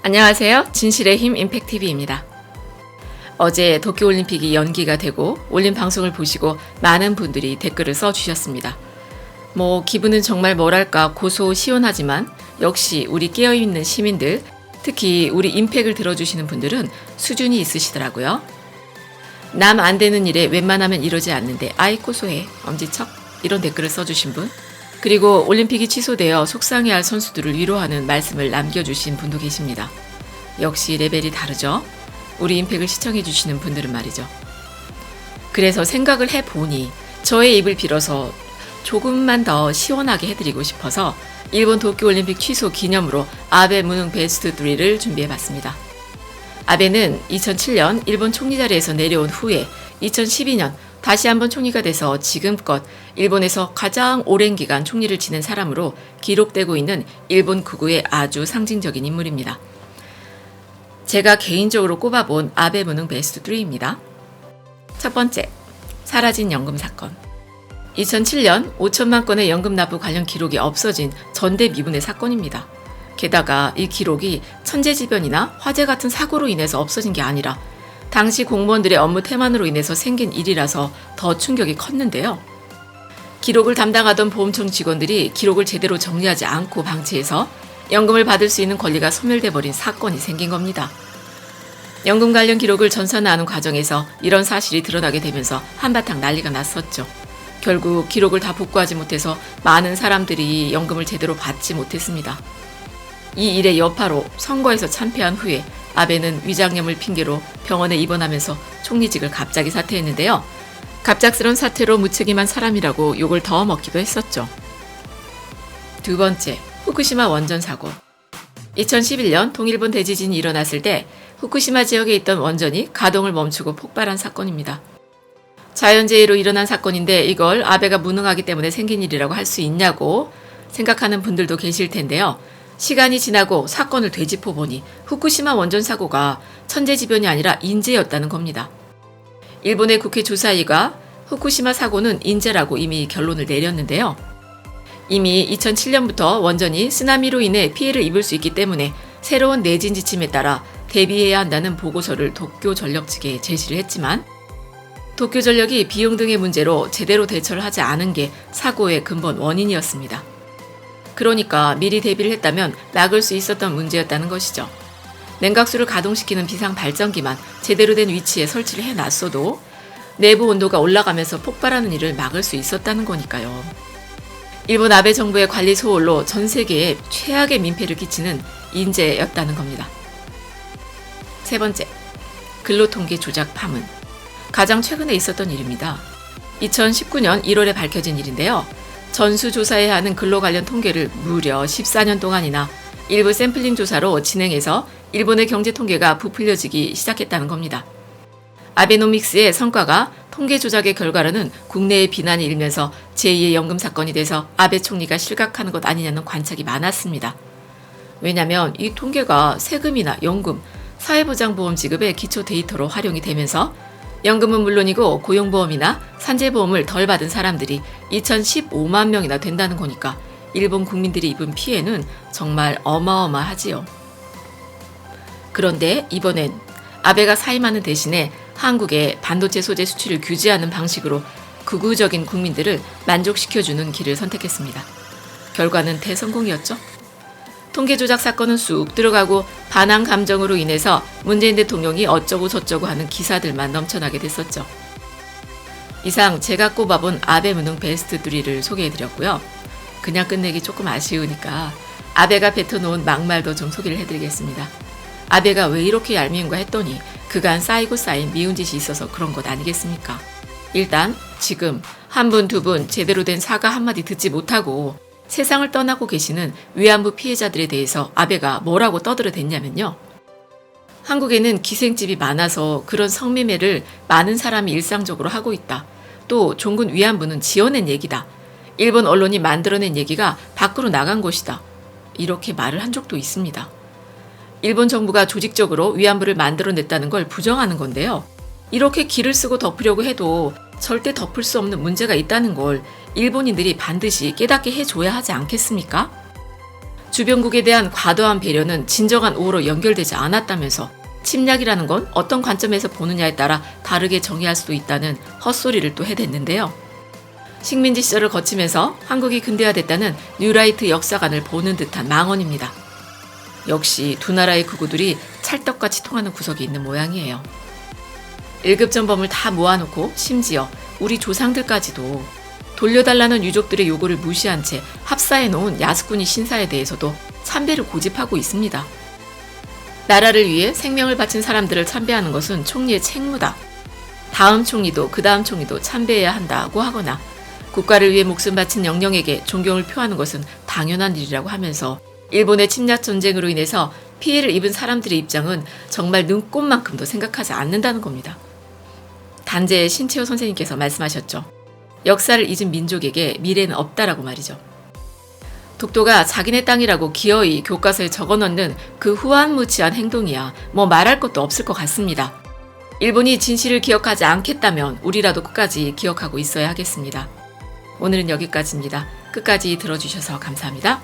안녕하세요. 진실의 힘 임팩TV입니다. 어제 도쿄올림픽이 연기가 되고 올림 방송을 보시고 많은 분들이 댓글을 써주셨습니다. 기분은 정말 뭐랄까 고소시원하지만 역시 우리 깨어있는 시민들, 특히 우리 임팩을 들어주시는 분들은 수준이 있으시더라고요. 남 안 되는 일에 웬만하면 이러지 않는데 아이 고소해 엄지척 이런 댓글을 써주신 분, 그리고 올림픽이 취소되어 속상해할 선수들을 위로하는 말씀을 남겨주신 분도 계십니다. 역시 레벨이 다르죠. 우리 임팩을 시청해주시는 분들은 말이죠. 그래서 생각을 해보니 저의 입을 빌어서 조금만 더 시원하게 해드리고 싶어서 일본 도쿄올림픽 취소 기념으로 아베 무능 베스트 3를 준비해봤습니다. 아베는 2007년 일본 총리 자리에서 내려온 후에 2012년 다시 한번 총리가 돼서 지금껏 일본에서 가장 오랜 기간 총리를 지낸 사람으로 기록되고 있는 일본 극우의 아주 상징적인 인물입니다. 제가 개인적으로 꼽아본 아베 무능 베스트 3입니다. 첫 번째, 사라진 연금 사건. 2007년 5천만 건의 연금 납부 관련 기록이 없어진 전대미문의 사건입니다. 게다가 이 기록이 천재지변이나 화재 같은 사고로 인해서 없어진 게 아니라 당시 공무원들의 업무 태만으로 인해서 생긴 일이라서 더 충격이 컸는데요. 기록을 담당하던 보험청 직원들이 기록을 제대로 정리하지 않고 방치해서 연금을 받을 수 있는 권리가 소멸돼 버린 사건이 생긴 겁니다. 연금 관련 기록을 전산화하는 과정에서 이런 사실이 드러나게 되면서 한바탕 난리가 났었죠. 결국 기록을 다 복구하지 못해서 많은 사람들이 연금을 제대로 받지 못했습니다. 이 일의 여파로 선거에서 참패한 후에 아베는 위장염을 핑계로 병원에 입원하면서 총리직을 갑자기 사퇴했는데요. 갑작스런 사태로 무책임한 사람이라고 욕을 더 먹기도 했었죠. 두 번째, 후쿠시마 원전 사고. 2011년 동일본 대지진이 일어났을 때 후쿠시마 지역에 있던 원전이 가동을 멈추고 폭발한 사건입니다. 자연재해로 일어난 사건인데 이걸 아베가 무능하기 때문에 생긴 일이라고 할 수 있냐고 생각하는 분들도 계실 텐데요. 시간이 지나고 사건을 되짚어 보니 후쿠시마 원전 사고가 천재지변이 아니라 인재였다는 겁니다. 일본의 국회 조사위가 후쿠시마 사고는 인재라고 이미 결론을 내렸는데요. 이미 2007년부터 원전이 쓰나미로 인해 피해를 입을 수 있기 때문에 새로운 내진 지침에 따라 대비해야 한다는 보고서를 도쿄전력 측에 제시를 했지만 도쿄전력이 비용 등의 문제로 제대로 대처를 하지 않은 게 사고의 근본 원인이었습니다. 그러니까 미리 대비를 했다면 막을 수 있었던 문제였다는 것이죠. 냉각수를 가동시키는 비상 발전기만 제대로 된 위치에 설치를 해놨어도 내부 온도가 올라가면서 폭발하는 일을 막을 수 있었다는 거니까요. 일본 아베 정부의 관리 소홀로 전 세계에 최악의 민폐를 끼치는 인재였다는 겁니다. 세 번째, 근로통계 조작 파문. 가장 최근에 있었던 일입니다. 2019년 1월에 밝혀진 일인데요. 전수조사해야 하는 근로 관련 통계를 무려 14년 동안이나 일부 샘플링 조사로 진행해서 일본의 경제 통계가 부풀려지기 시작했다는 겁니다. 아베노믹스의 성과가 통계 조작의 결과로는 국내의 비난이 일면서 제2의 연금 사건이 돼서 아베 총리가 실각하는 것 아니냐는 관측이 많았습니다. 왜냐하면 이 통계가 세금이나 연금, 사회보장보험 지급의 기초 데이터로 활용이 되면서 연금은 물론이고 고용보험이나 산재보험을 덜 받은 사람들이 2015만 명이나 된다는 거니까 일본 국민들이 입은 피해는 정말 어마어마하지요. 그런데 이번엔 아베가 사임하는 대신에 한국의 반도체 소재 수출을 규제하는 방식으로 극우적인 국민들을 만족시켜주는 길을 선택했습니다. 결과는 대성공이었죠. 통계 조작 사건은 쑥 들어가고 반항 감정으로 인해서 문재인 대통령이 어쩌고 저쩌고 하는 기사들만 넘쳐나게 됐었죠. 이상 제가 꼽아본 아베 무능 베스트 3를 소개해드렸고요. 그냥 끝내기 조금 아쉬우니까 아베가 뱉어놓은 막말도 좀 소개를 해드리겠습니다. 아베가 왜 이렇게 얄미운가 했더니 그간 쌓이고 쌓인 미운 짓이 있어서 그런 것 아니겠습니까? 일단 지금 한 분, 두 분 제대로 된 사과 한마디 듣지 못하고 세상을 떠나고 계시는 위안부 피해자들에 대해서 아베가 뭐라고 떠들어댔냐면요. 한국에는 기생집이 많아서 그런 성매매를 많은 사람이 일상적으로 하고 있다. 또 종군 위안부는 지어낸 얘기다. 일본 언론이 만들어낸 얘기가 밖으로 나간 것이다. 이렇게 말을 한 적도 있습니다. 일본 정부가 조직적으로 위안부를 만들어냈다는 걸 부정하는 건데요. 이렇게 길을 쓰고 덮으려고 해도 절대 덮을 수 없는 문제가 있다는 걸 일본인들이 반드시 깨닫게 해줘야 하지 않겠습니까? 주변국에 대한 과도한 배려는 진정한 우호로 연결되지 않았다면서 침략이라는 건 어떤 관점에서 보느냐에 따라 다르게 정의할 수도 있다는 헛소리를 또 해댔는데요. 식민지 시절을 거치면서 한국이 근대화됐다는 뉴라이트 역사관을 보는 듯한 망언입니다. 역시 두 나라의 극우들이 찰떡같이 통하는 구석이 있는 모양이에요. 1급 전범을 다 모아놓고 심지어 우리 조상들까지도 돌려달라는 유족들의 요구를 무시한 채 합사해놓은 야스쿠니 신사에 대해서도 참배를 고집하고 있습니다. 나라를 위해 생명을 바친 사람들을 참배하는 것은 총리의 책무다. 다음 총리도 그 다음 총리도 참배해야 한다고 하거나 국가를 위해 목숨 바친 영령에게 존경을 표하는 것은 당연한 일이라고 하면서 일본의 침략 전쟁으로 인해서 피해를 입은 사람들의 입장은 정말 눈꼽만큼도 생각하지 않는다는 겁니다. 단재의 신채호 선생님께서 말씀하셨죠. 역사를 잊은 민족에게 미래는 없다라고 말이죠. 독도가 자기네 땅이라고 기어이 교과서에 적어넣는 그 후안무치한 행동이야 뭐 말할 것도 없을 것 같습니다. 일본이 진실을 기억하지 않겠다면 우리라도 끝까지 기억하고 있어야 하겠습니다. 오늘은 여기까지입니다. 끝까지 들어주셔서 감사합니다.